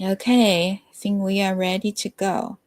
Okay, I think we are ready to go.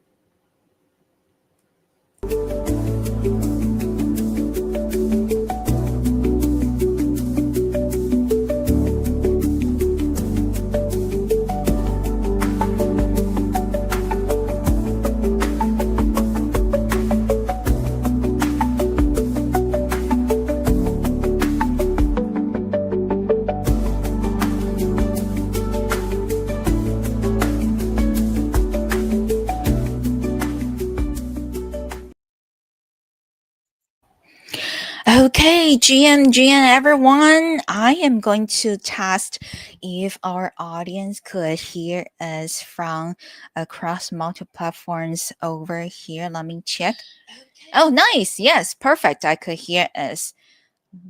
Okay, GN, everyone. I am going to test if our audience could hear us from across multiple platforms over here. Let me check. Oh, nice. Yes, perfect. I could hear us.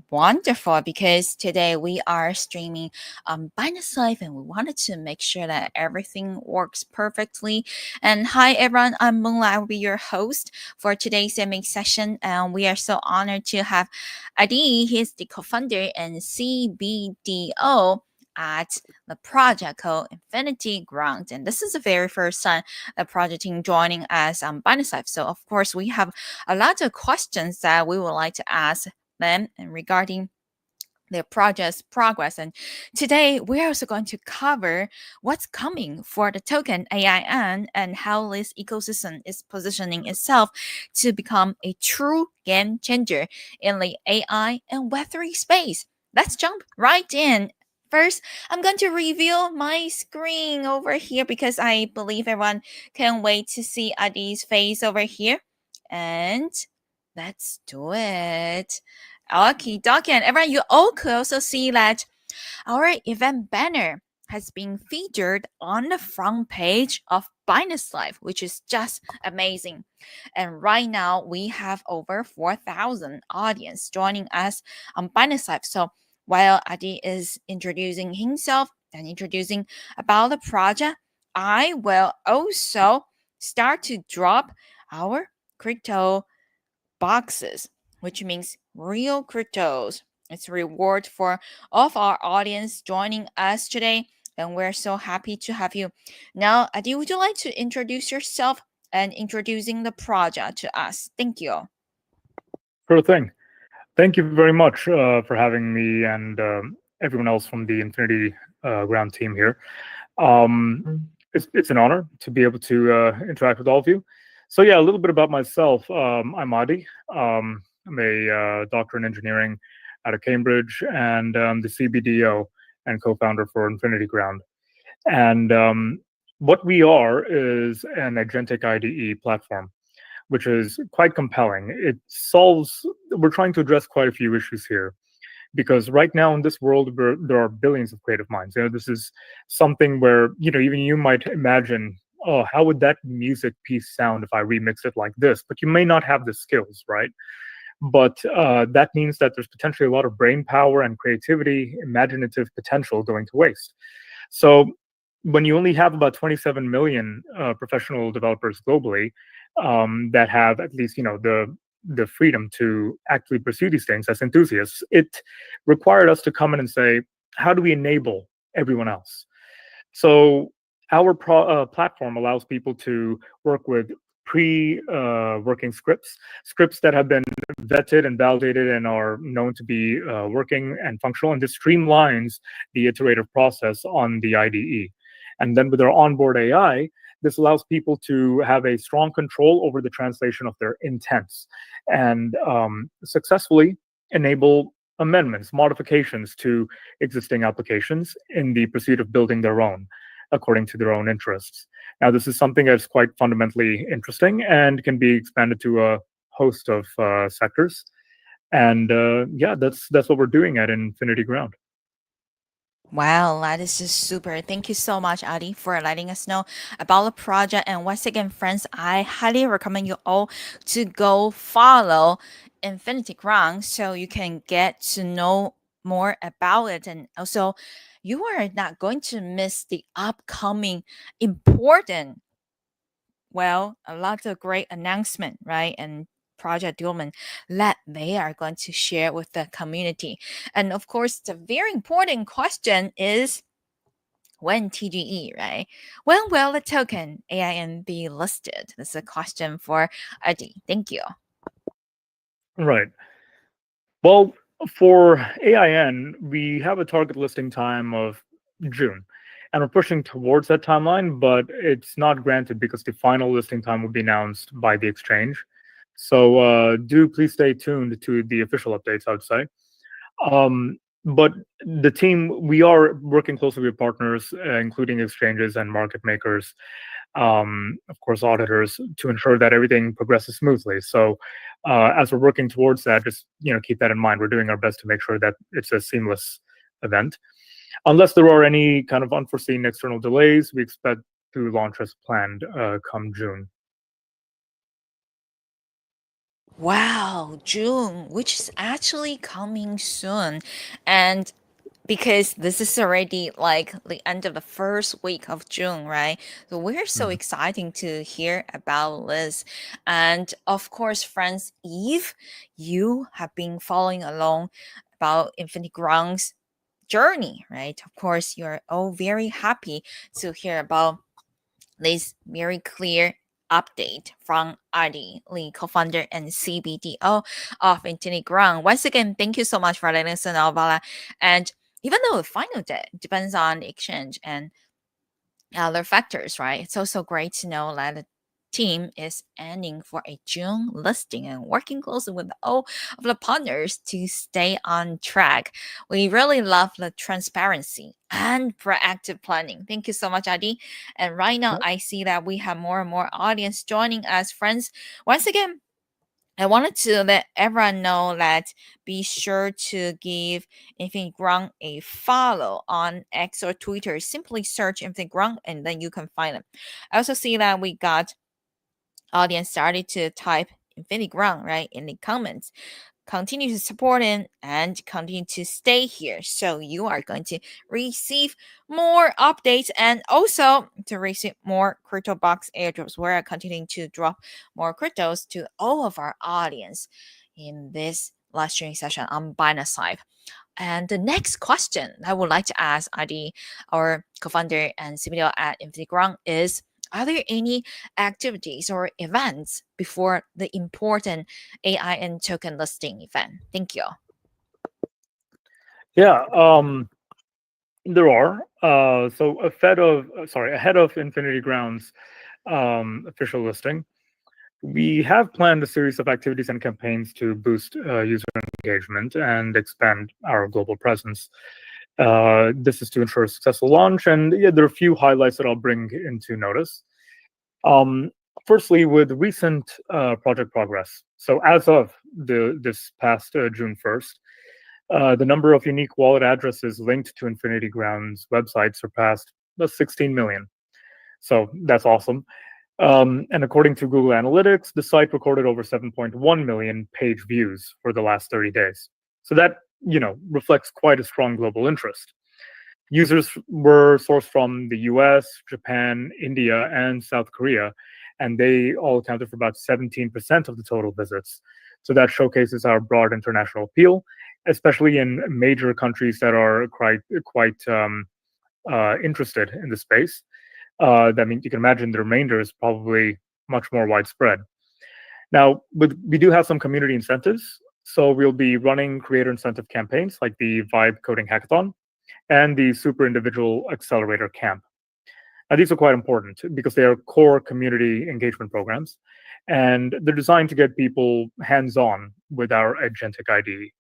Wonderful, because today we are streaming Binance Live and we wanted to make sure that everything works perfectly. And hi everyone, I'm Moonlight. I will be your host for today's MA session, and we are so honored to have Adi. He's the co-founder and CBDO at the project called Infinity Ground. And this is the very first time the project team joining us on Binance Live. So of course we have a lot of questions that we would like to ask them and regarding their project's progress. And today we're also going to cover what's coming for the token AIN and how this ecosystem is positioning itself to become a true game changer in the AI and Web3 space. Let's jump right in. First, I'm going to reveal my screen over here because I believe everyone can wait to see Adi's face over here. And let's do it. Okay, dokie, and everyone, you all could also see that our event banner has been featured on the front page of Binance Live, which is just amazing. And right now, we have over 4,000 audience joining us on Binance Live. So while Adi is introducing himself and introducing about the project, I will also start to drop our crypto boxes, which means real cryptos. It's a reward for all of our audience joining us today, and we're so happy to have you. Now, Adi, would you like to introduce yourself and introducing the project to us? Thank you. Sure thing. Thank you very much for having me and everyone else from the Infinity Ground team here. It's an honor to be able to interact with all of you. So yeah, a little bit about myself. I'm Adi. I'm a doctor in engineering out of Cambridge, and the CBDO and co-founder for Infinity Ground. And what we are is an agentic IDE platform, which is quite compelling. We're trying to address quite a few issues here because right now in this world, there are billions of creative minds. This is something where, even you might imagine, oh, how would that music piece sound if I remix it like this? But you may not have the skills, right? But that means that there's potentially a lot of brain power and creativity, imaginative potential going to waste. So when you only have about 27 million professional developers globally that have at least the freedom to actually pursue these things as enthusiasts, it required us to come in and say, how do we enable everyone else? So our platform allows people to work with pre-working scripts that have been vetted and validated and are known to be working and functional, and this streamlines the iterative process on the IDE. And then with our onboard AI, this allows people to have a strong control over the translation of their intents and successfully enable amendments, modifications to existing applications in the pursuit of building their own according to their own interests. Now, this is something that's quite fundamentally interesting and can be expanded to a host of sectors. And yeah, that's what we're doing at Infinity Ground. Wow, that is just super. Thank you so much, Adi, for letting us know about the project. And once again, friends, I highly recommend you all to go follow Infinity Ground so you can get to know more about it. And also, you are not going to miss the upcoming important, well, a lot of great announcement, right? And project development that they are going to share with the community. And of course, the very important question is, when TGE, right? When will the token AIN be listed? This is a question for Adi. Thank you. Right. Well, for AIN, we have a target listing time of June, and we're pushing towards that timeline, but it's not granted because the final listing time will be announced by the exchange. So do please stay tuned to the official updates, I would say. But the team, we are working closely with partners, including exchanges and market makers, of course, auditors, to ensure that everything progresses smoothly. So as we're working towards that, just keep that in mind. We're doing our best to make sure that it's a seamless event. Unless there are any kind of unforeseen external delays, we expect to launch as planned come June. Wow, June, which is actually coming soon. And because this is already like the end of the first week of June, right? So we're so exciting to hear about this. And of course, friends, if you have been following along about Infinity Ground's journey, right? Of course, you're all very happy to hear about this very clear update from Adi Lee, co-founder and CBDO of Infinity Ground. Once again, thank you so much for letting us know about that. And even though the final day depends on the exchange and other factors, right? It's also great to know that the team is aiming for a June listing and working closely with all of the partners to stay on track. We really love the transparency and proactive planning. Thank you so much, Adi. And right now, I see that we have more and more audience joining us, friends. Once again, I wanted to let everyone know that be sure to give Infinity Ground a follow on X or Twitter. Simply search Infinity Ground and then you can find them. I also see that we got audience started to type Infinity Ground right in the comments. Continue to support him and continue to stay here. So you are going to receive more updates and also to receive more Crypto Box airdrops. We're continuing to drop more cryptos to all of our audience in this live streaming session on Binance Live. And the next question I would like to ask Adi, our co-founder and CBDO at Infinity Ground, is: are there any activities or events before the important AIN token listing event? Thank you. Yeah, there are. So ahead of Infinity Ground's official listing, we have planned a series of activities and campaigns to boost user engagement and expand our global presence. This is to ensure a successful launch, and yeah, there are a few highlights that I'll bring into notice. Firstly, with recent project progress. So as of this past June 1st, the number of unique wallet addresses linked to Infinity Ground's website surpassed 16 million. So that's awesome. And according to Google Analytics, the site recorded over 7.1 million page views for the last 30 days. So that, reflects quite a strong global interest. Users were sourced from the US, Japan, India, and South Korea, and they all accounted for about 17% of the total visits. So that showcases our broad international appeal, especially in major countries that are quite interested in the space. That means you can imagine the remainder is probably much more widespread. Now, we do have some community incentives. So we'll be running creator incentive campaigns like the Vibe Coding Hackathon and the Super Individual Accelerator Camp. Now, these are quite important because they are core community engagement programs, and they're designed to get people hands-on with our Agentic ID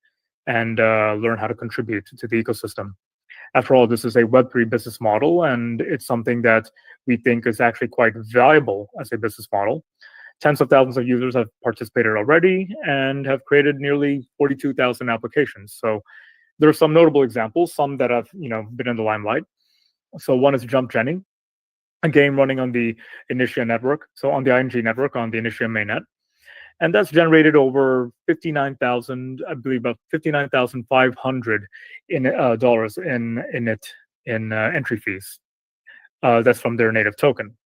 and learn how to contribute to the ecosystem. After all, this is a Web3 business model, and it's something that we think is actually quite valuable as a business model. Tens of thousands of users have participated already and have created nearly 42,000 applications. So there are some notable examples, some that have been in the limelight. So one is Jump Jenny, a game running on the Initia network, so on the ING network on the Initia mainnet. And that's generated over 59,000, I believe, about 59,500 dollars in entry fees. That's from their native token.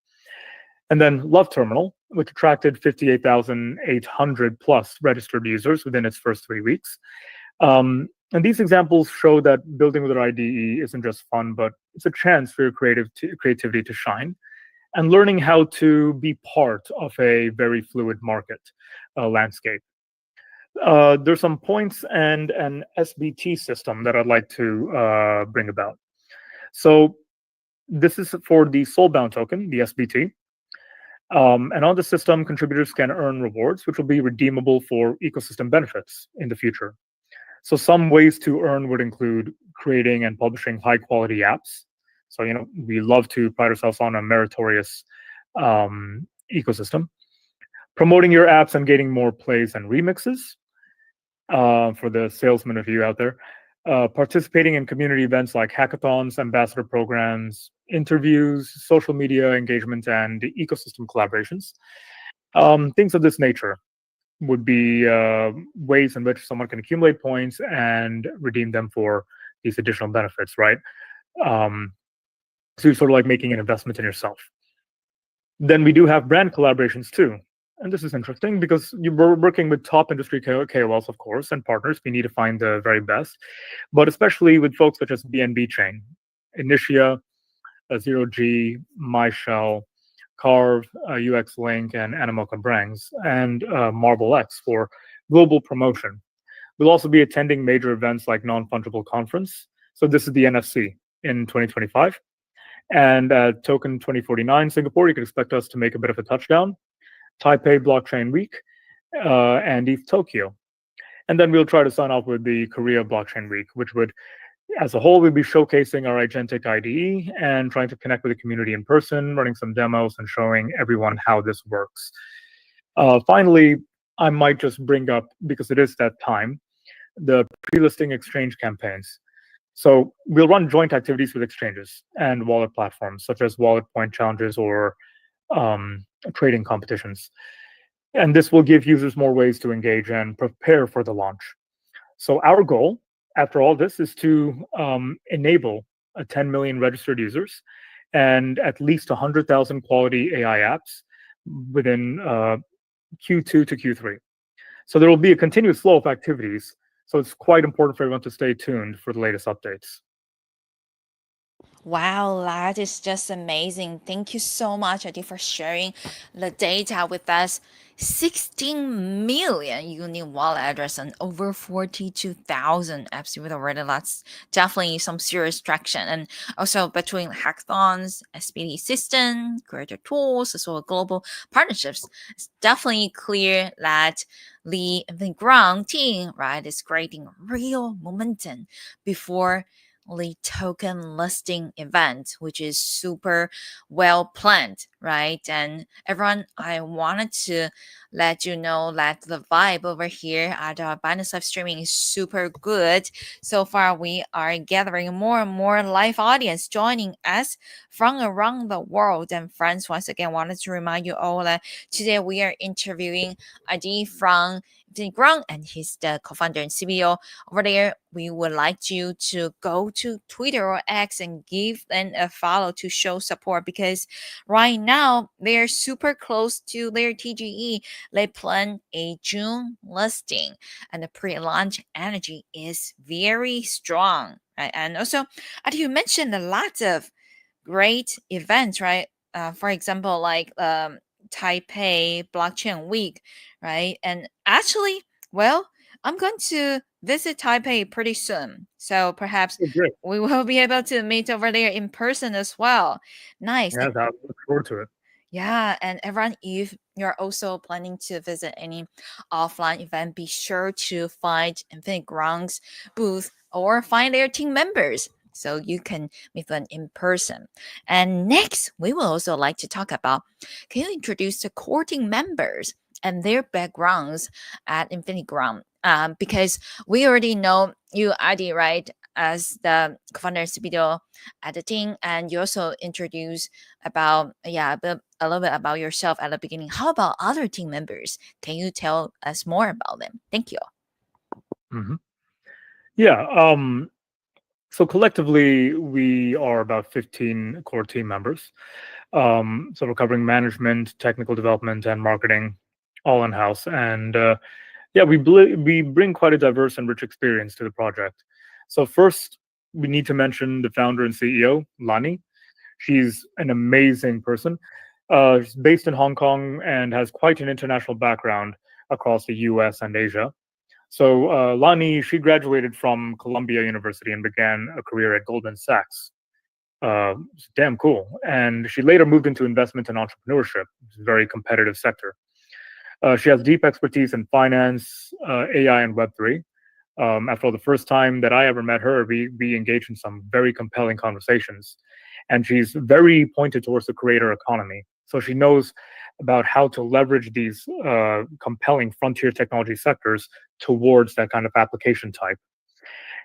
And then Love Terminal, which attracted 58,800 plus registered users within its first 3 weeks. And these examples show that building with our IDE isn't just fun, but it's a chance for your creativity to shine, and learning how to be part of a very fluid market landscape. There's some points and an SBT system that I'd like to bring about. So this is for the Soulbound token, the SBT. And on the system, contributors can earn rewards, which will be redeemable for ecosystem benefits in the future. So some ways to earn would include creating and publishing high quality apps. So, we love to pride ourselves on a meritorious ecosystem. Promoting your apps and getting more plays and remixes for the salesmen of you out there. Participating in community events like hackathons, ambassador programs, interviews, social media engagement, and ecosystem collaborations. Things of this nature would be ways in which someone can accumulate points and redeem them for these additional benefits, right? So you're sort of like making an investment in yourself. Then we do have brand collaborations too. And this is interesting because we're working with top industry KOLs, of course, and partners. We need to find the very best, but especially with folks such as BNB Chain, Initia, Zero G, MyShell, Carve, UX Link, and Animoca Brands, and Marble X for global promotion. We'll also be attending major events like Non-Fungible Conference. So this is the NFC in 2025. And at Token 2049 Singapore, you can expect us to make a bit of a touchdown. Taipei Blockchain Week, and ETH Tokyo. And then we'll try to sign off with the Korea Blockchain Week, which would, as a whole, we'll be showcasing our Agentic IDE and trying to connect with the community in person, running some demos and showing everyone how this works. Finally, I might just bring up, because it is that time, the pre-listing exchange campaigns. So we'll run joint activities with exchanges and wallet platforms, such as wallet point challenges or trading competitions. And this will give users more ways to engage and prepare for the launch. So our goal, after all this, is to enable 10 million registered users and at least 100,000 quality AI apps within Q2 to Q3. So there will be a continuous flow of activities. So it's quite important for everyone to stay tuned for the latest updates. Wow, that is just amazing. Thank you so much, Adi, for sharing the data with us. 16 million unique wallet address and over 42,000 apps with already. That's definitely some serious traction. And also between hackathons, SBT system, creator tools, as well as global partnerships, it's definitely clear that the ground team, right, is creating real momentum before the token listing event, which is super well planned, right? And everyone, I wanted to let you know that the vibe over here at our Binance Live streaming is super good. So far, we are gathering more and more live audience joining us from around the world. And friends, once again, wanted to remind you all that today we are interviewing Adi from the ground, and he's the co-founder and CBO over there. We would like you to go to Twitter or X and give them a follow to show support, because right now they're super close to their TGE. They plan a June listing, and the pre-launch energy is very strong, right? And also, as you mentioned, a lot of great events, right? For example, like Taipei Blockchain Week, right? And actually, well, I'm going to visit Taipei pretty soon. So perhaps Great. we will be able to meet over there in person as well. Nice. Yeah, I look forward to it. Yeah, and everyone, if you're also planning to visit any offline event, be sure to find Infinite Grounds booth or find their team members so you can meet them in person. And next, we will also like to talk about, can you introduce the core team members and their backgrounds at Infinite Ground? Because we already know you, Adi, right, as the co-founder and CBO at the team, and you also introduce about a little bit about yourself at the beginning. How about other team members? Can you tell us more about them? Thank you. Mm-hmm. Yeah. So collectively, we are about 15 core team members. So we're covering management, technical development, and marketing all in-house. And Yeah, we bring quite a diverse and rich experience to the project. So first, we need to mention the founder and CEO, Lani. She's an amazing person. She's based in Hong Kong and has quite an international background across the US and Asia. So Lani, she graduated from Columbia University and began a career at Goldman Sachs. It's damn cool. And she later moved into investment and entrepreneurship, which is a very competitive sector. She has deep expertise in finance, AI, and Web3. After all, the first time that I ever met her, we engaged in some very compelling conversations. And she's very pointed towards the creator economy. So she knows about how to leverage these compelling frontier technology sectors towards that kind of application type.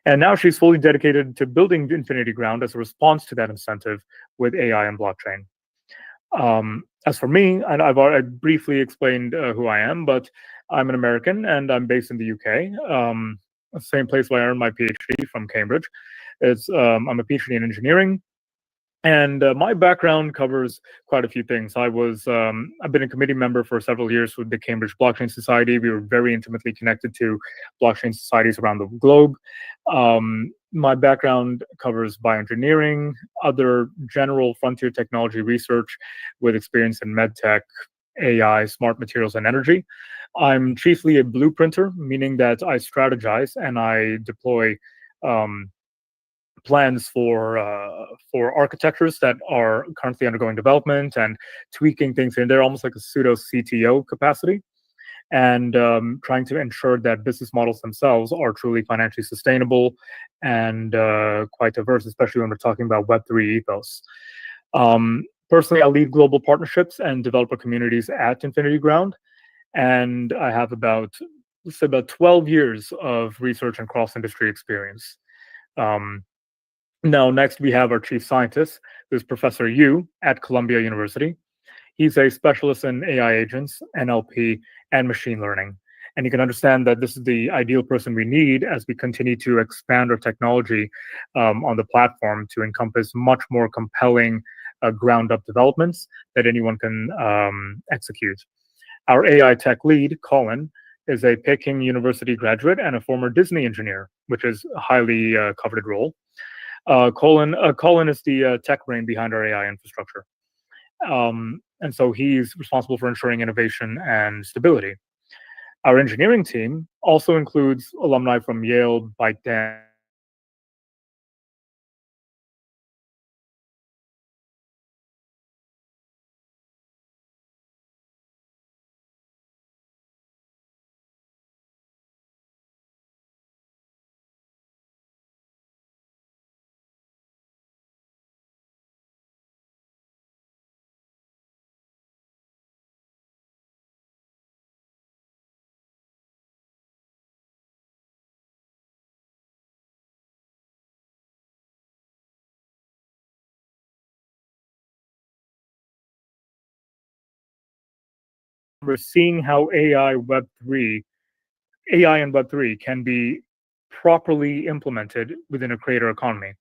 And now she's fully dedicated to building Infinity Ground as a response to that incentive with AI and blockchain. As for me, and I've already briefly explained who I am, but I'm an American and I'm based in the UK. Same place where I earned my PhD from Cambridge. I'm a PhD in engineering, and my background covers quite a few things. I've been a committee member for several years with the Cambridge Blockchain Society. We were very intimately connected to blockchain societies around the globe. My background covers bioengineering, other general frontier technology research with experience in medtech, AI, smart materials, and energy. I'm chiefly a blueprinter, meaning that I strategize and I deploy plans for architectures that are currently undergoing development and tweaking things in there, almost like a pseudo CTO capacity, and trying to ensure that business models themselves are truly financially sustainable and quite diverse, especially when we're talking about Web3 ethos. Personally, I lead global partnerships and developer communities at Infinity Ground, and I have let's say about 12 years of research and cross-industry experience. Um, Now, next we have our chief scientist, who's Professor Yu at Columbia University. He's a specialist in AI agents, NLP, and machine learning. And you can understand that this is the ideal person we need as we continue to expand our technology on the platform to encompass much more compelling ground up developments that anyone can execute. Our AI tech lead, Colin, is a Peking University graduate and a former Disney engineer, which is a highly coveted role. Colin is the tech brain behind our AI infrastructure. And so he's responsible for ensuring innovation and stability. Our engineering team also includes alumni from Yale, ByteDance, we're seeing how AI and Web3 can be properly implemented within a creator economy.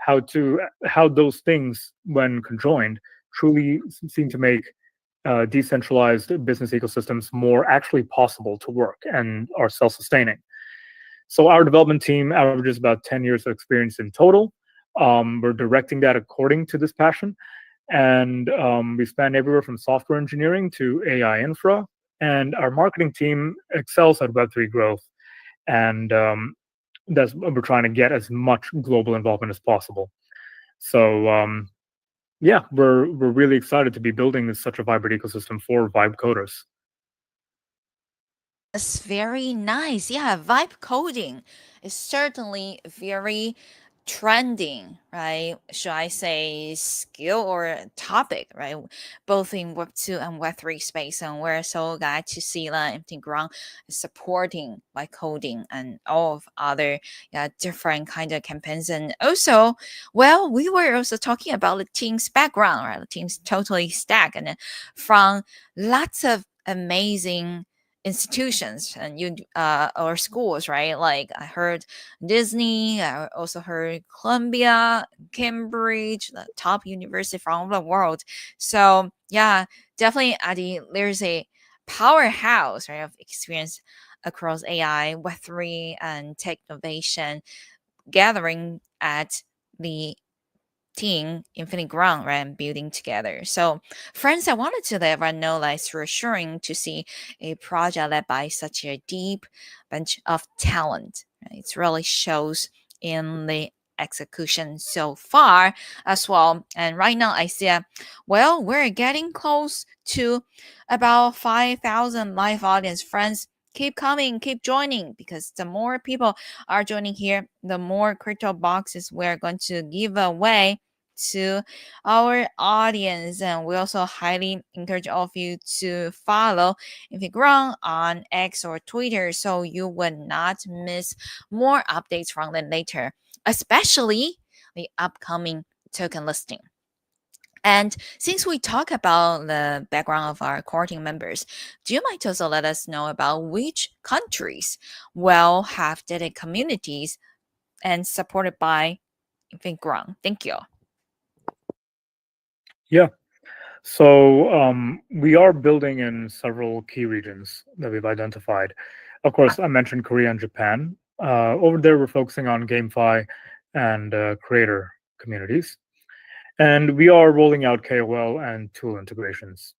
How those things, when conjoined, truly seem to make decentralized business ecosystems more actually possible to work and are self-sustaining. So our development team averages about 10 years of experience in total. We're directing that according to this passion. And we span everywhere from software engineering to AI infra. And our marketing team excels at Web3 growth. And that's we're trying to get as much global involvement as possible. So yeah, we're really excited to be building such a vibrant ecosystem for Vibe coders. That's very nice. Yeah, vibe coding is certainly very trending, right? Should I say skill or topic, right? Both in Web 2 and Web 3 space. And we're so glad to see that Empty Ground is supporting vibe coding and all of other different kind of campaigns. And also, well, we were also talking about the team's background, right? The team's totally stacked and from lots of amazing institutions and or schools, right? Like I heard Disney, I also heard Columbia, Cambridge, the top university from the world. So yeah, definitely Adi, there's a powerhouse, right, of experience across AI, Web3, and tech innovation gathering at the team Infinite Ground, right, and building together. So, friends, I wanted to let everyone know that it's reassuring to see a project led by such a deep bunch of talent. Right? It really shows in the execution so far as well. And right now, I see, well, we're getting close to about 5,000 live audience. Friends, keep coming, keep joining, because the more people are joining here, the more crypto boxes we're going to give away to our audience. And we also highly encourage all of you to follow Infiground on X or Twitter so you would not miss more updates from them later, especially the upcoming token listing. And since we talk about the background of our core team members, do you mind also let us know about which countries will have dedicated communities and supported by Infiground? Thank you. Yeah. So we are building in several key regions that we've identified. Of course, I mentioned Korea and Japan. Over there, we're focusing on GameFi and creator communities. And we are rolling out KOL and tool integrations.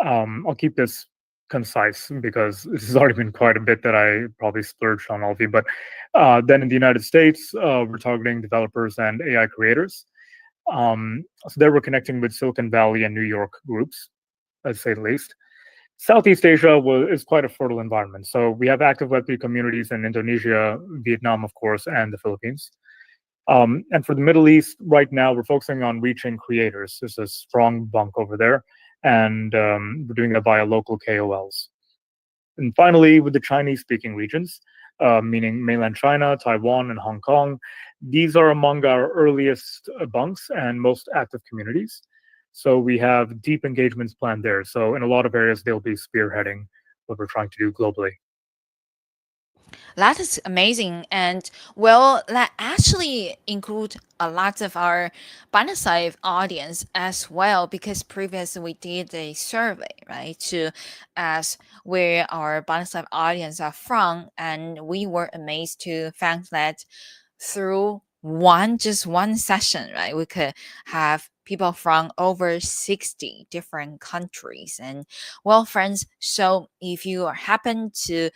I'll keep this concise because this has already been quite a bit that I probably splurged on all of you. But then in the United States, we're targeting developers and AI creators. So there we're connecting with Silicon Valley and New York groups, let's say the least. Southeast Asia is quite a fertile environment. So we have active Web3 communities in Indonesia, Vietnam, of course, and the Philippines. And for the Middle East, right now, we're focusing on reaching creators. There's a strong bunk over there, and we're doing that via local KOLs. And finally, with the Chinese-speaking regions, meaning mainland China, Taiwan, and Hong Kong, these are among our earliest bunks and most active communities. So we have deep engagements planned there. So in a lot of areas, they'll be spearheading what we're trying to do globally. That is amazing. And well, that actually include a lot of our Banasai audience as well, because previously we did a survey, right, to ask where our Banasai audience are from. And we were amazed to find that through just one session, right, we could have people from over 60 different countries. And well, friends, so if you happen to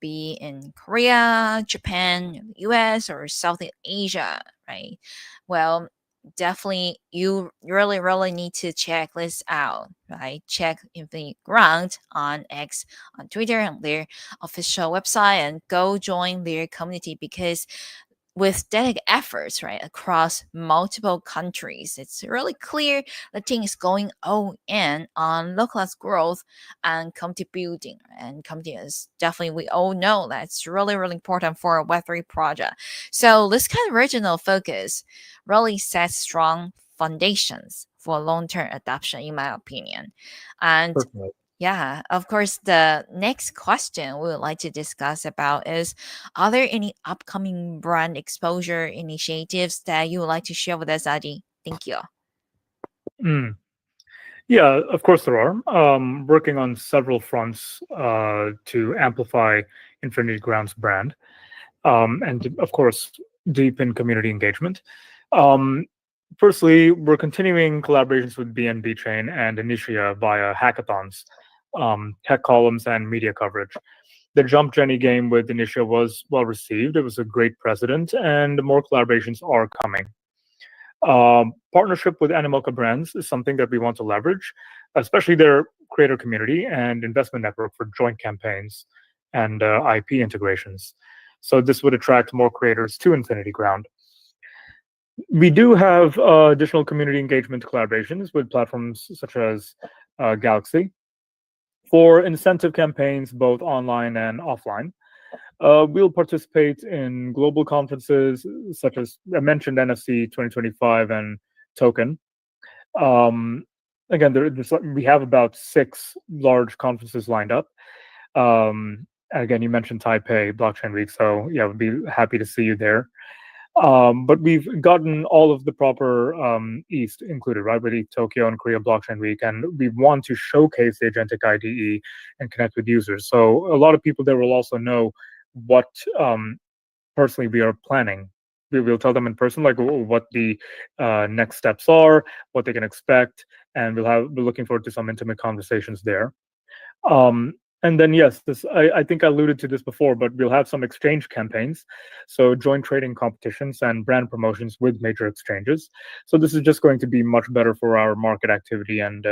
be in Korea, Japan, US, or Southeast Asia, right? Well, definitely you really, really need to check this out, right? Check Infiground on X, on Twitter, and their official website, and go join their community, because with dedicated efforts, right, across multiple countries, it's really clear the team is going all in on localized growth and community building. And community is definitely, we all know that's really, really important for a Web3 project. So this kind of regional focus really sets strong foundations for long-term adoption, in my opinion. And Personally. yeah, of course, the next question we would like to discuss about is, are there any upcoming brand exposure initiatives that you would like to share with us, Adi? Thank you. Mm. Yeah, of course there are. Working on several fronts to amplify Infinity Ground's brand, and of course, deepen community engagement. Um, Firstly, we're continuing collaborations with BNB Chain and Initia via hackathons, tech columns, and media coverage. The Jump Jenny game with Initia was well received. It was a great precedent, and more collaborations are coming. Partnership with Animoca Brands is something that we want to leverage, especially their creator community and investment network for joint campaigns and IP integrations. So this would attract more creators to Infinity Ground. We do have additional community engagement collaborations with platforms such as Galaxy for incentive campaigns, both online and offline. We'll participate in global conferences such as I mentioned NFC 2025 and Token. Again, we have about 6 large conferences lined up. Again, you mentioned Taipei Blockchain Week, so yeah, we'd be happy to see you there. But we've gotten all of the proper East included, right, with the Tokyo and Korea Blockchain Week, and we want to showcase the Agentic IDE and connect with users. So a lot of people there will also know what personally we are planning. We will tell them in person, like what the next steps are, what they can expect, and we're looking forward to some intimate conversations there. And then yes, I think I alluded to this before, but we'll have some exchange campaigns, so joint trading competitions and brand promotions with major exchanges. So this is just going to be much better for our market activity and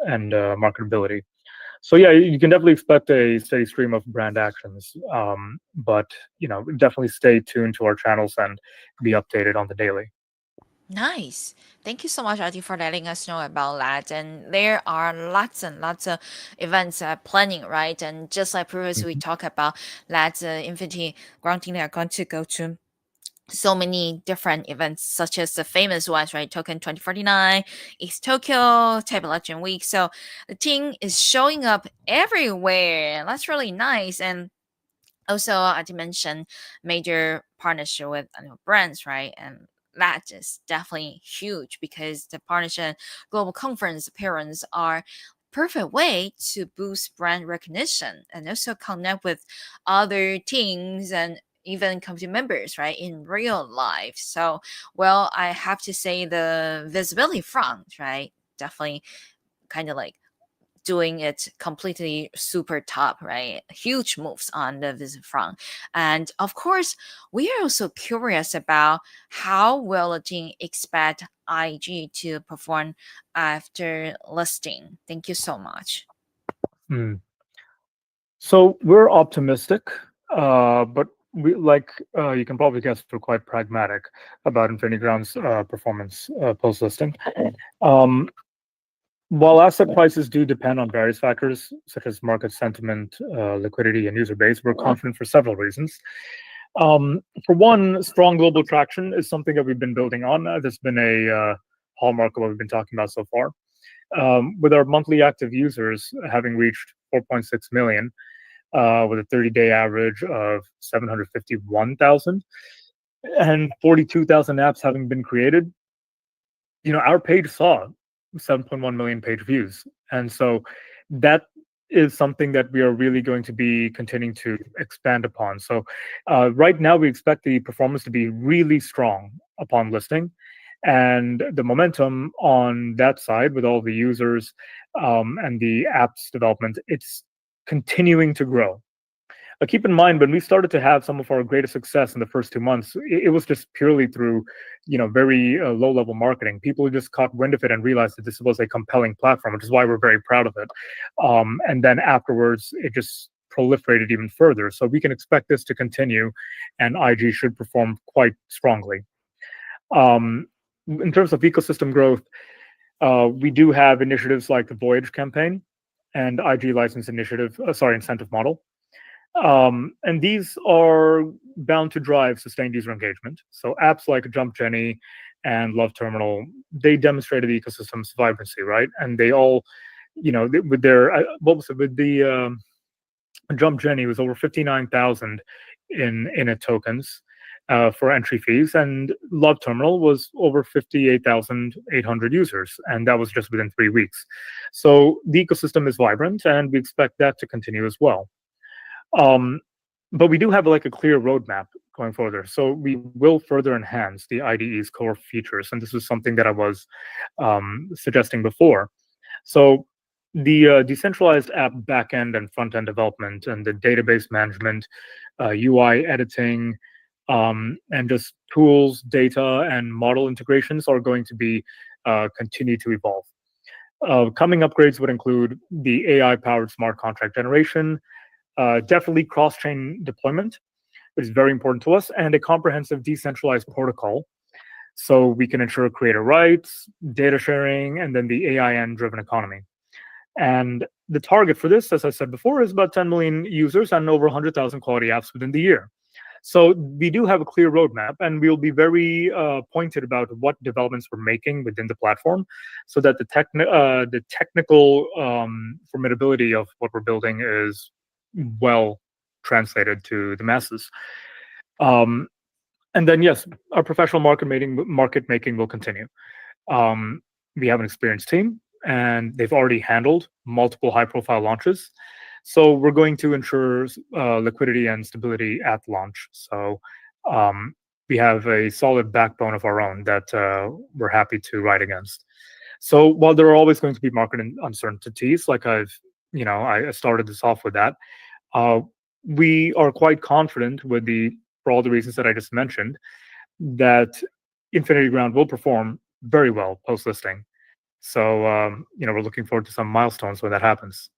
marketability. So yeah, you can definitely expect a steady stream of brand actions, but definitely stay tuned to our channels and be updated on the daily. Nice. Thank you so much, Adi, for letting us know about that. And there are lots and lots of events planning, right? And just like previously we Mhm. talked about that Infinity Grounding, they are going to go to so many different events, such as the famous ones, right? Token 2049, East Tokyo, Table Legend Week. So the team is showing up everywhere. That's really nice. And also, I did mention major partnership with brands, right? And that is definitely huge because the partnership global conference appearance are perfect way to boost brand recognition and also connect with other teams and even community members, right, in real life. So, well, I have to say the visibility front, right, definitely kind of like doing it completely super top, right? Huge moves on the visit front. And of course, we are also curious about how will the team expect IG to perform after listing. Thank you so much. Mm. So we're optimistic, but we like you can probably guess we're quite pragmatic about Infinity Ground's performance post listing. Um, While asset prices do depend on various factors such as market sentiment, liquidity, and user base, we're confident for several reasons. For one, strong global traction is something that we've been building on. That's been a hallmark of what we've been talking about so far. With our monthly active users having reached 4.6 million, with a 30-day average of 751,000 and 42,000 apps having been created, our page saw 7.1 million page views. And so that is something that we are really going to be continuing to expand upon. So right now, we expect the performance to be really strong upon listing. And the momentum on that side with all the users and the apps development, it's continuing to grow. Keep in mind, when we started to have some of our greatest success in the first 2 months, it was just purely through, very low-level marketing. People just caught wind of it and realized that this was a compelling platform, which is why we're very proud of it. And then afterwards, it just proliferated even further. So we can expect this to continue, and IG should perform quite strongly. In terms of ecosystem growth, we do have initiatives like the Voyage campaign and IG license incentive model. And these are bound to drive sustained user engagement. So apps like Jump Jenny and Love Terminal, they demonstrated the ecosystem's vibrancy, right? And they all, with their what was it with the Jump Jenny was over 59,000 in it tokens for entry fees, and Love Terminal was over 58,800 users, and that was just within 3 weeks. So the ecosystem is vibrant, and we expect that to continue as well. But we do have like a clear roadmap going further. So we will further enhance the IDE's core features, and this is something that I was suggesting before. So the decentralized app backend and front end development and the database management, UI editing, and just tools, data, and model integrations are going to be continue to evolve. Coming upgrades would include the AI-powered smart contract generation, definitely cross-chain deployment, which is very important to us, and a comprehensive decentralized protocol so we can ensure creator rights, data sharing, and then the AIN-driven economy. And the target for this, as I said before, is about 10 million users and over 100,000 quality apps within the year. So we do have a clear roadmap, and we'll be very pointed about what developments we're making within the platform, so that the technical formidability of what we're building is well translated to the masses. Um, And then yes, our professional market making will continue. Um, we have an experienced team, and they've already handled multiple high-profile launches. So we're going to ensure liquidity and stability at launch. So um, we have a solid backbone of our own that we're happy to ride against. So while there are always going to be market uncertainties, like I started this off with that. Uh, we are quite confident for all the reasons that I just mentioned, that Infinity Ground will perform very well post listing. So we're looking forward to some milestones when that happens.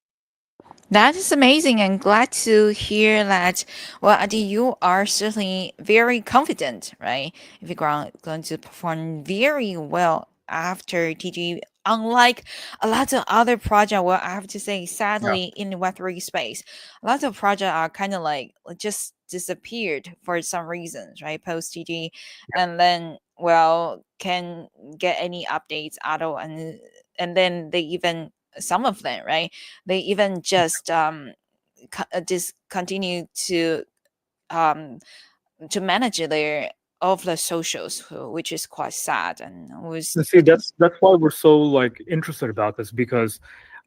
That is amazing and glad to hear that. Well, Adi, you are certainly very confident, right? If you're going to perform very well after TG, unlike a lot of other projects, well, I have to say, Yeah. sadly, in the Web3 space, a lot of projects are kind of like just disappeared for some reasons, right? Post TG, and then, well, can get any updates at all, and then they even some of them, right? They even just discontinue um to manage their of the socials, which is quite sad and was. And see, that's why we're so like interested about this, because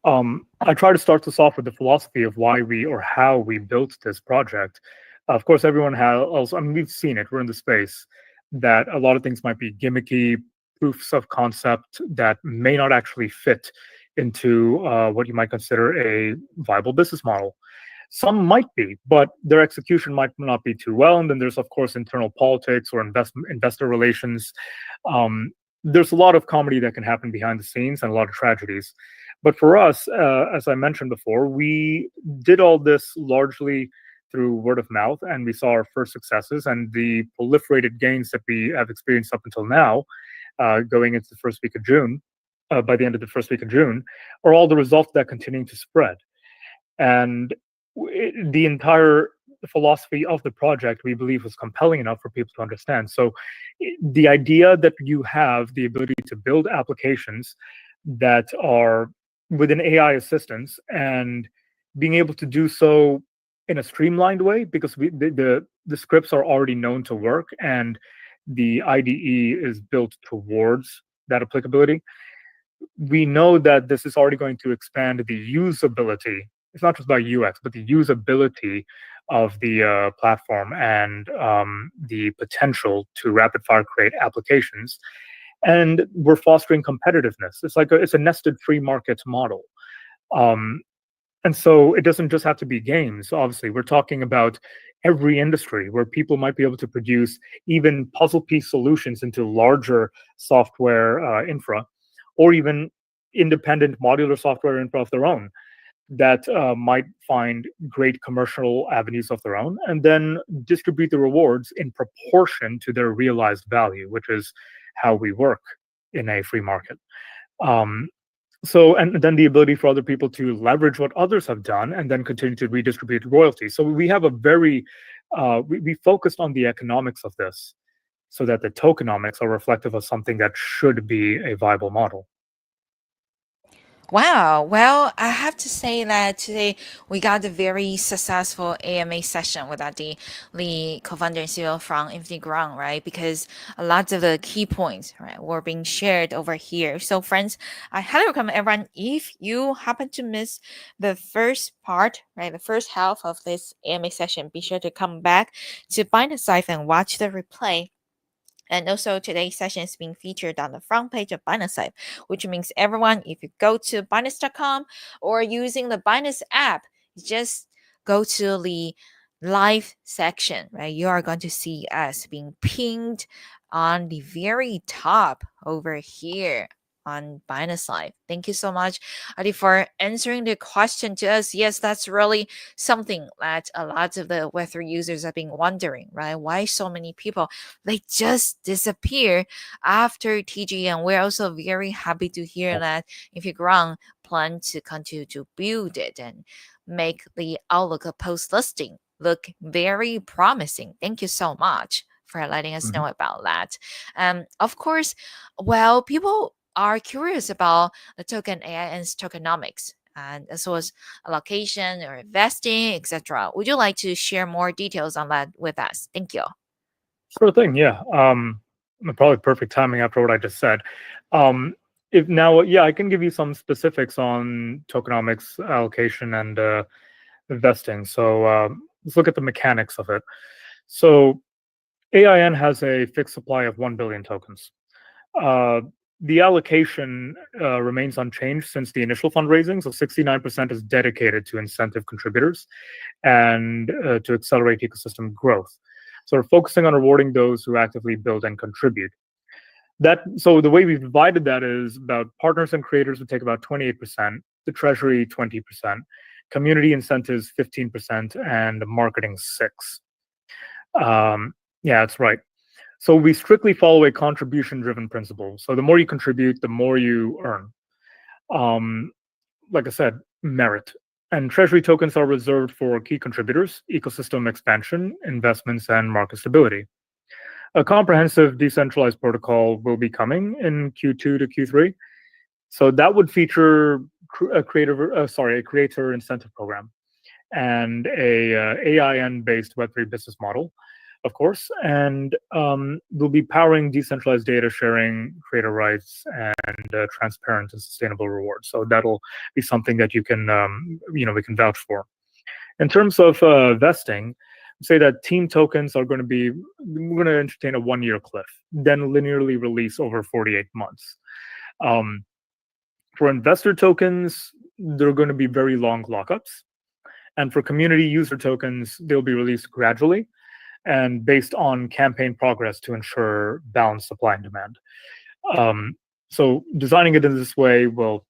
I try to start this off with the philosophy of why we or how we built this project. Of course, everyone has. I mean, we've seen it. We're in the space that a lot of things might be gimmicky proofs of concept that may not actually fit into what you might consider a viable business model. Some might be, but their execution might not be too well. And then there's, of course, internal politics or investor relations. Um, there's a lot of comedy that can happen behind the scenes and a lot of tragedies. But for us, as I mentioned before, we did all this largely through word of mouth, and we saw our first successes and the proliferated gains that we have experienced up until now, going into the first week of June. By the end of the first week of June, are all the results of that continuing to spread. And the entire philosophy of the project, we believe, was compelling enough for people to understand. So the idea that you have the ability to build applications that are with an AI assistance, and being able to do so in a streamlined way, because the scripts are already known to work and the IDE is built towards that applicability. We know that this is already going to expand the usability. It's not just about UX, but the usability of the platform, and the potential to rapid fire create applications. And we're fostering competitiveness. It's a nested free market model. Um, and so it doesn't just have to be games. Obviously, we're talking about every industry where people might be able to produce even puzzle piece solutions into larger software infra, or even independent modular software infra of their own that might find great commercial avenues of their own, and then distribute the rewards in proportion to their realized value, which is how we work in a free market. Um, and then the ability for other people to leverage what others have done and then continue to redistribute royalties. So we have a very we focused on the economics of this, so that the tokenomics are reflective of something that should be a viable model. Wow. Well, I have to say that today we got a very successful AMA session with Adi, the co-founder and CEO from Infinity Ground, right? Because a lot of the key points, right, were being shared over here. So, friends, I highly recommend everyone, if you happen to miss the first part, right, the first half of this AMA session, be sure to come back to Binance Live and watch the replay. And also today's session is being featured on the front page of Binance Live, which means everyone, if you go to Binance.com or using the Binance app, just go to the live section, right? You are going to see us being pinged on the very top over here on Binance Live. Thank you so much, Adi, for answering the question to us. Yes, that's really something that a lot of the Web3 users have been wondering, right? Why so many people, they just disappear after TG? And we're also very happy to hear that if you ground plan to continue to build it and make the outlook of post listing look very promising. Thank you so much for letting us know about that. Of course, well, people are curious about the token AI and tokenomics, and as well as allocation or investing, etc. Would you like to share more details on that with us? Thank you. Sure thing. Yeah. Probably perfect timing after what I just said. If now, yeah, I can give you some specifics on tokenomics allocation and investing. So let's look at the mechanics of it. So AIN has a fixed supply of 1 billion tokens. Uh, the allocation remains unchanged since the initial fundraising. So 69% is dedicated to incentive contributors and to accelerate ecosystem growth. So we're focusing on rewarding those who actively build and contribute. So the way we've divided that is about partners and creators would take about 28%, the treasury 20%, community incentives 15%, and marketing 6. Yeah, that's right. So we strictly follow a contribution-driven principle. So the more you contribute, the more you earn. Like I said, merit. And treasury tokens are reserved for key contributors, ecosystem expansion, investments, and market stability. A comprehensive decentralized protocol will be coming in Q2 to Q3. So that would feature a creator incentive program and a AIN-based Web3 business model, of course, and we'll be powering decentralized data sharing, creator rights, and transparent and sustainable rewards. So that'll be something that you can, we can vouch for. In terms of vesting, say that team tokens are going to be, we're going to entertain a 1-year cliff, then linearly release over 48 months. For investor tokens, they're going to be very long lockups. And for community user tokens, they'll be released gradually and based on campaign progress to ensure balanced supply and demand. So designing it in this way will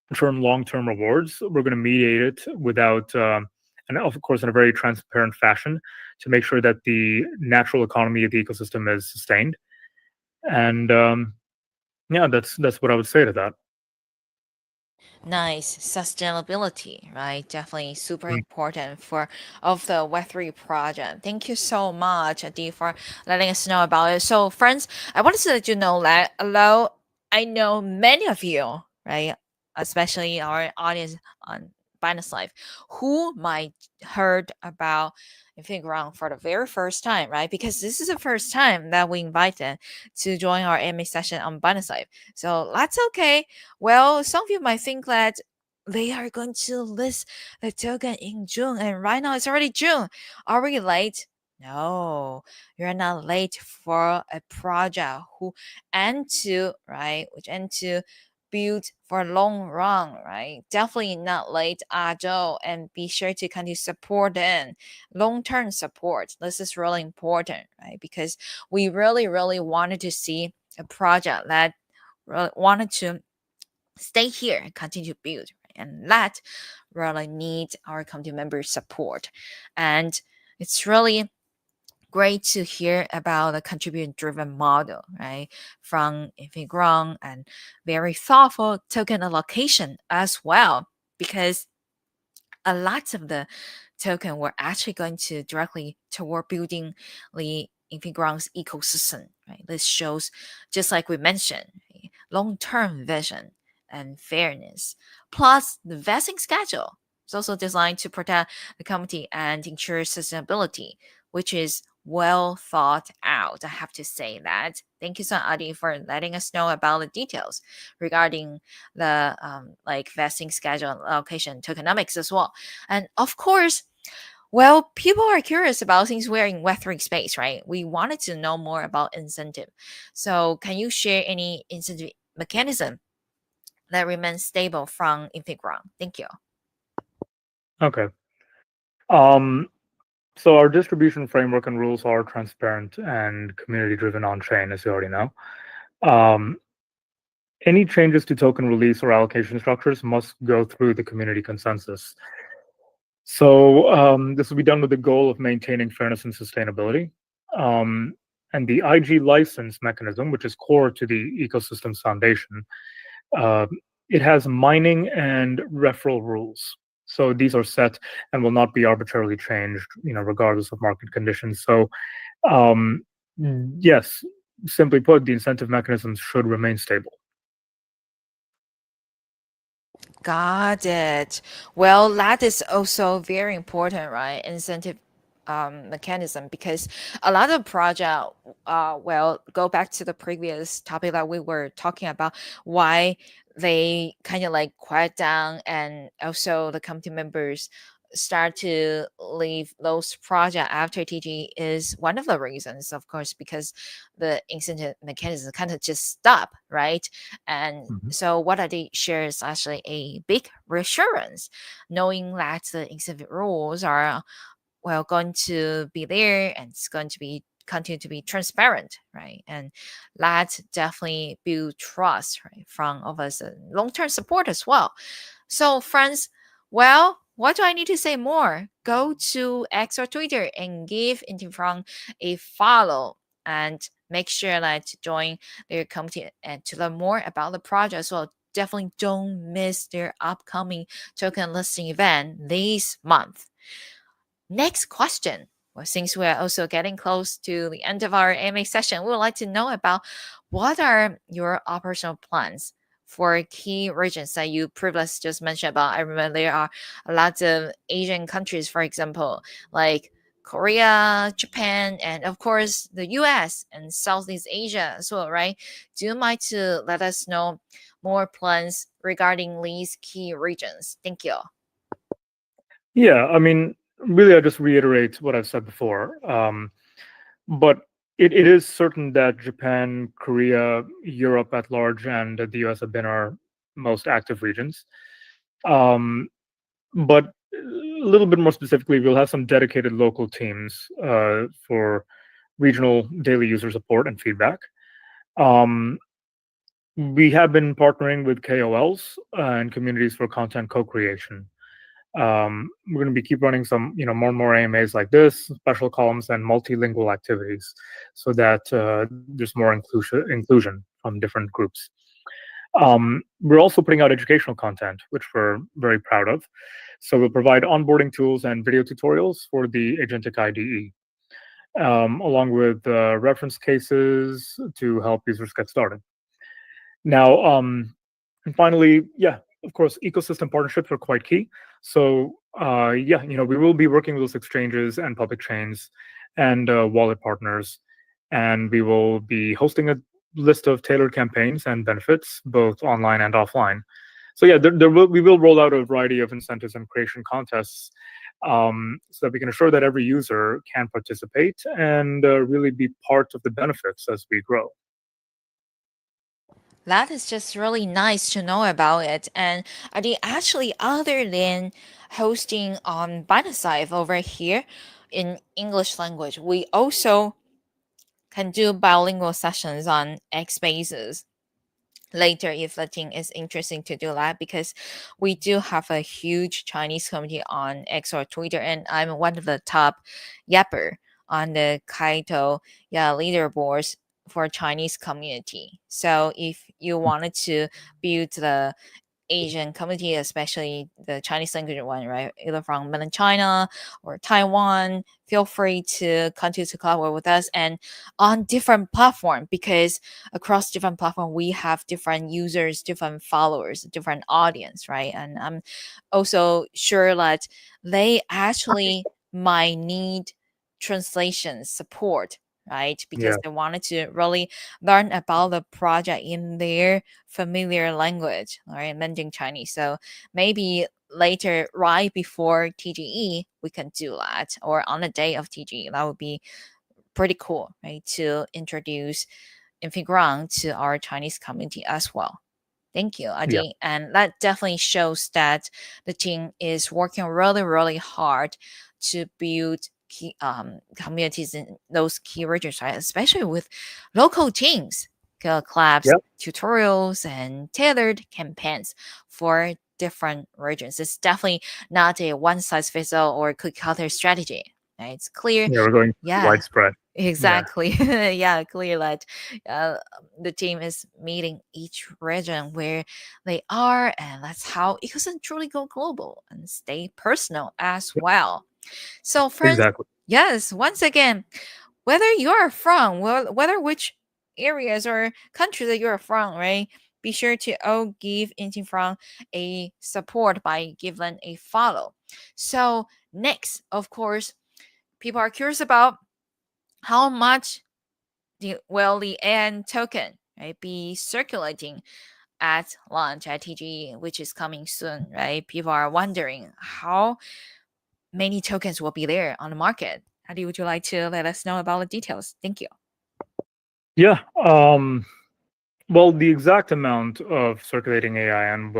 ensure long-term rewards. We're going to mediate it without, and of course, in a very transparent fashion to make sure that the natural economy of the ecosystem is sustained. And yeah, that's what I would say to that. Nice sustainability, right? Definitely super important for of the Web3 project. Thank you so much, Adi, for letting us know about it. So, friends, I wanted to let you know that although I know many of you, right, especially our audience on Binance Live, who might heard about Infinity for the very first time, right? Because this is the first time that we invite them to join our AMA session on Binance Live. So that's okay. Well, some of you might think that they are going to list the token in June, and right now it's already June. Are we late? No, you're not late for a project who aim to, right, which aim to build for long run, right? Definitely not late at all, and be sure to continue support them, long-term support. This is really important, right? Because we really, really wanted to see a project that really wanted to stay here and continue to build, right? And that really need our community members support. And it's really great to hear about the contribution driven model, right, from Infinity and very thoughtful token allocation as well, because a lot of the token were actually going to directly toward building the Infinity ecosystem, right? This shows, just like we mentioned, long-term vision and fairness. Plus, the vesting schedule is also designed to protect the community and ensure sustainability, which is well thought out. I have to say that. Thank you, so Adi, for letting us know about the details regarding the like vesting schedule and allocation tokenomics as well. And of course, well, people are curious about things we're in Web3 space, right? We wanted to know more about incentive. So can you share any incentive mechanism that remains stable from Infinity? Thank you. Okay. So our distribution framework and rules are transparent and community-driven on-chain, as you already know. Any changes to token release or allocation structures must go through the community consensus. So this will be done with the goal of maintaining fairness and sustainability. And the IG license mechanism, which is core to the ecosystem's foundation, it has mining and referral rules. So these are set and will not be arbitrarily changed, regardless of market conditions. So yes, simply put, the incentive mechanisms should remain stable. Got it. Well, that is also very important, right? Incentive mechanism, because a lot of project, well, go back to the previous topic that we were talking about, why they kind of like quiet down, and also the committee members start to leave those projects after TG is one of the reasons, of course, because the incentive mechanism kind of just stop, right? And Mhm. so what I did share is actually a big reassurance, knowing that the incentive rules are, well, going to be there, and it's going to be continue to be transparent, right? And that definitely build trust, right, from of us, and long-term support as well. So friends, well, what do I need to say more? Go to X or Twitter and give Intifrong a follow, and make sure that to join their community and to learn more about the project as well. Definitely don't miss their upcoming token listing event this month. Next question. Well, since we are also getting close to the end of our AMA session, we would like to know about what are your operational plans for key regions that you previously just mentioned about. I remember there are a lot of Asian countries, for example, like Korea, Japan, and of course the US and Southeast Asia as well, right? Do you mind to let us know more plans regarding these key regions? Thank you. Yeah, I mean, really, I just reiterate what I've said before. But it is certain that Japan, Korea, Europe at large, and the US have been our most active regions. Um, but a little bit more specifically, we'll have some dedicated local teams for regional daily user support and feedback. Um, we have been partnering with KOLs and communities for content co-creation. We're going to be keep running some, more and more AMAs like this, special columns, and multilingual activities, so that there's more inclusion from different groups. We're also putting out educational content, which we're very proud of. So we'll provide onboarding tools and video tutorials for the Agentic IDE, along with reference cases to help users get started. Now, and finally, yeah, of course, ecosystem partnerships are quite key. So, yeah, we will be working with those exchanges and public chains and wallet partners, and we will be hosting a list of tailored campaigns and benefits, both online and offline. So, yeah, we will roll out a variety of incentives and creation contests, so that we can assure that every user can participate and really be part of the benefits as we grow. That is just really nice to know about it. And I think actually, other than hosting on Binasive over here in English language, we also can do bilingual sessions on X basis later if the team is interesting to do that, because we do have a huge Chinese community on X or Twitter, and I'm one of the top yapper on the Kaito, yeah, leaderboards for Chinese community. So if you wanted to build the Asian community, especially the Chinese language one, right? Either from mainland China or Taiwan, feel free to continue to collaborate with us and on different platform, because across different platform we have different users, different followers, different audience, right? And I'm also sure that they actually might need translation support, right? Because Yeah, they wanted to really learn about the project in their familiar language, right? Mandarin Chinese. So maybe later, right before TGE, we can do that, or on the day of TGE. That would be pretty cool, right? To introduce Infiground to our Chinese community as well. Thank you, yeah, Adi. And that definitely shows that the team is working really, really hard to build key communities in those key regions, right? Especially with local teams, collabs, yeah, tutorials, and tailored campaigns for different regions. It's definitely not a one size fits all or cookie cutter strategy. Right? It's clear. yeah. We're going Yeah, widespread. Yeah, exactly. Yeah, clear that uh, the team is meeting each region where they are, and that's how it can truly go global and stay personal as yeah, well. So, friends, exactly. yes, once again, whether you are from, well, whether which areas or countries that you are from, right? Be sure to all give Inting from a support by giving a follow. So next, of course, people are curious about how much will the AN token, right, be circulating at launch at TGE, which is coming soon, right? People are wondering how many tokens will be there on the market. Adi, would you like to let us know about the details? Thank you. Yeah. Well, the exact amount of circulating AIN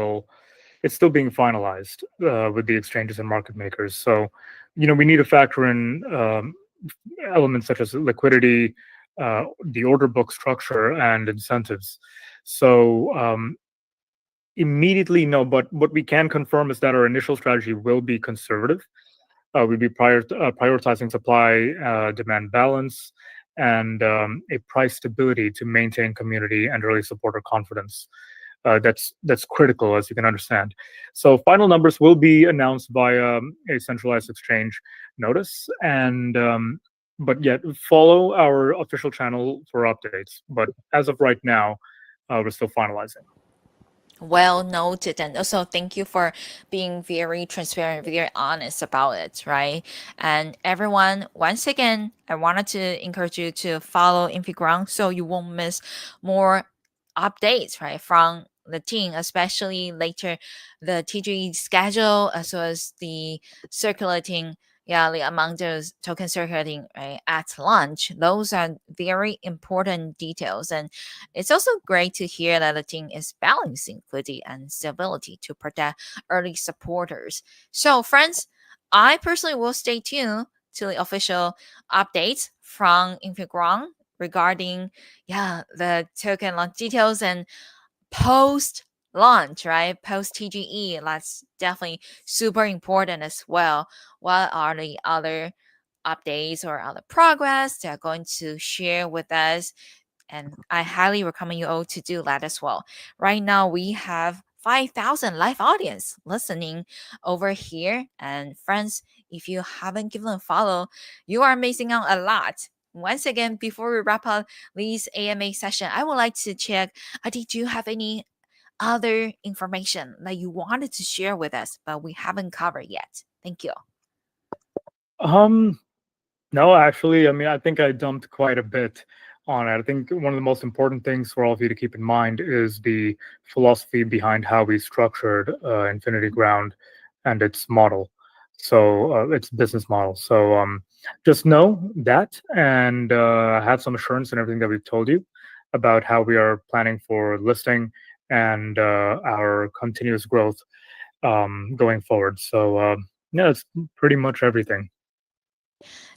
it's still being finalized with the exchanges and market makers. So, we need to factor in elements such as liquidity, the order book structure, and incentives. So, immediately, no, but what we can confirm is that our initial strategy will be conservative. We'd be prioritizing supply demand balance and a price stability to maintain community and early supporter confidence. That's critical, as you can understand. So final numbers will be announced via a centralized exchange notice, and but yet follow our official channel for updates. But as of right now, we're still finalizing. Well noted, and also thank you for being very transparent, very honest about it, right? And everyone, once again, I wanted to encourage you to follow Infiground so you won't miss more updates, right, from the team, especially later the TGE schedule as well as the circulating, yeah, the among those token circulating, right, at launch. Those are very important details, and it's also great to hear that the team is balancing liquidity and stability to protect early supporters. So, friends, I personally will stay tuned to the official updates from Infiground regarding, yeah, the token launch details and post launch, right? Post TGE, that's definitely super important as well. What are the other updates or other progress they're going to share with us? And I highly recommend you all to do that as well. Right now, we have 5,000 live audience listening over here. And friends, if you haven't given a follow, you are missing out a lot. Once again, before we wrap up this AMA session, I would like to check, did you have any other information that you wanted to share with us, but we haven't covered yet? Thank you. Um, No, actually, I mean, I think I dumped quite a bit on it. I think one of the most important things for all of you to keep in mind is the philosophy behind how we structured Infinity Ground and its model. So its business model. So just know that and have some assurance in everything that we've told you about how we are planning for listing and our continuous growth going forward. So yeah, that's pretty much everything.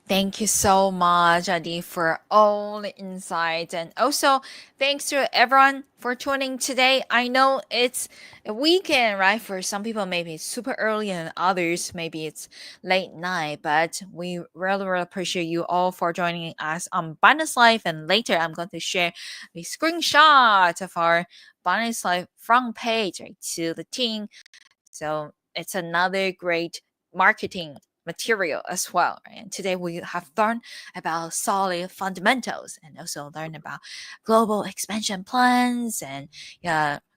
Thank you so much, Adi, for all the insights. And also, thanks to everyone for tuning today. I know it's a weekend, right? For some people, maybe it's super early, and others, maybe it's late night. But we really, really appreciate you all for joining us on Binance Live. And later, I'm going to share the screenshot of our Binance Live front page, right, to the team. So it's another great marketing material as well. Right? And today we have learned about solid fundamentals and also learned about global expansion plans and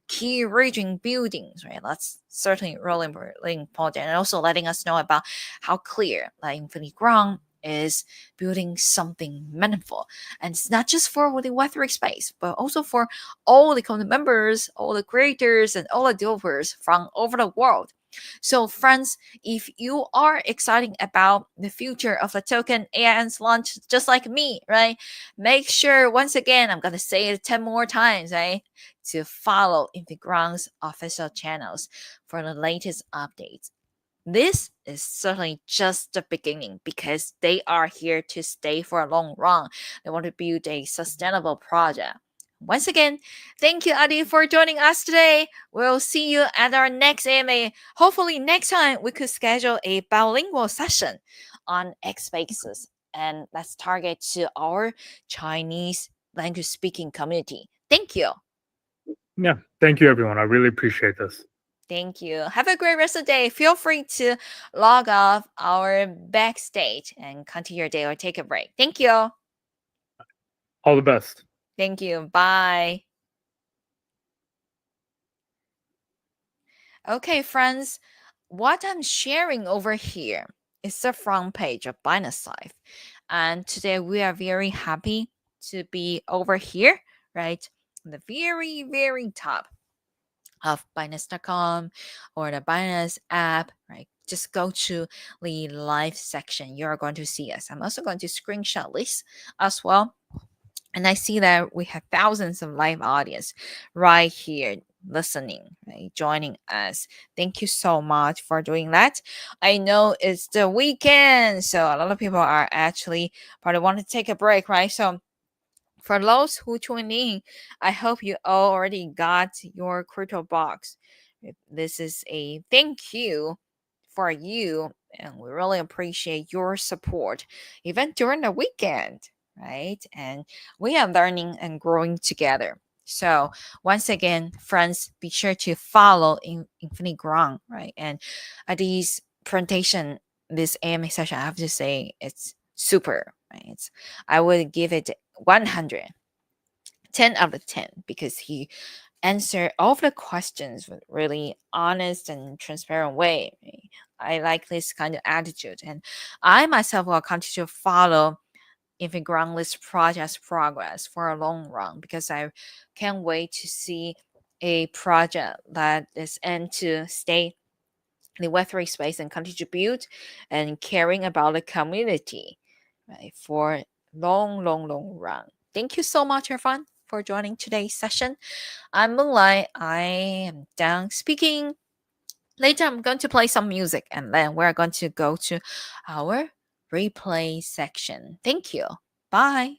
key region buildings. Right, that's certainly really important, and also letting us know about how clear like Infinity Ground is building something meaningful. And it's not just for the Web3 space, but also for all the community members, all the creators, and all the developers from over the world. So, friends, if you are excited about the future of the token AIN's launch, just like me, right? Make sure, once again, I'm going to say it 10 more times, right? To follow Infiground's official channels for the latest updates. This is certainly just the beginning because they are here to stay for a long run. They want to build a sustainable project. Once again, thank you, Adi, for joining us today. We'll see you at our next AMA. Hopefully, next time we could schedule a bilingual session on X Spaces, and let's target to our Chinese language speaking community. Thank you. Yeah, thank you, everyone. I really appreciate this. Thank you. Have a great rest of the day. Feel free to log off our backstage and continue your day or take a break. Thank you. All the best. Thank you. Bye. Okay, friends, what I'm sharing over here It's the front page of Binance Life. And today we are very happy to be over here, right? The very, very top of Binance.com or the Binance app, right? Just go to the live section. You're going to see us. I'm also going to screenshot this as well. And I see that we have thousands of live audience right here listening, right, joining us. Thank you so much for doing that. I know it's the weekend, so a lot of people are actually probably want to take a break, right? So for those who tuned in, I hope you already got your crypto box. This is a thank you for you, and we really appreciate your support, even during the weekend, right? And we are learning and growing together. So once again, friends, be sure to follow Infinite Ground, right? And at these presentation, this AMA session, I have to say it's super, right? I would give it 100, 10 out of 10, because he answered all of the questions with really honest and transparent way. I like this kind of attitude, and I myself will continue to follow if it groundless project's progress for a long run, because I can't wait to see a project that is and to stay in the Web3 space and contribute and caring about the community, right, for long run. Thank you so much, everyone, for joining today's session. I'm Moonlight. I am done speaking. Later, I'm going to play some music, and then we're going to go to our replay section. Thank you. Bye.